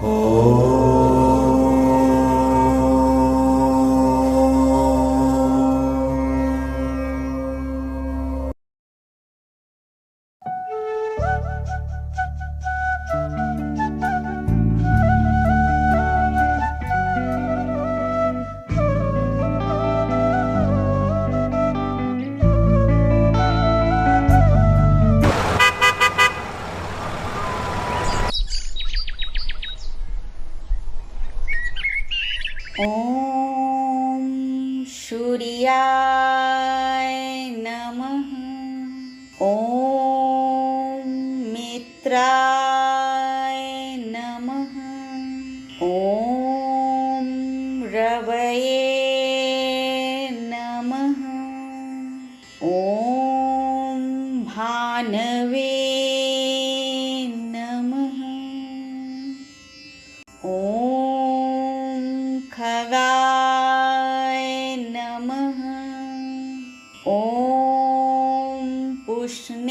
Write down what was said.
ॐ सूर्याय नमः। ॐ मित्राय नमः। ॐ रवये नमः। ॐ भानवे नमः। ॐ खगाय नमः। ॐ पुष्णाय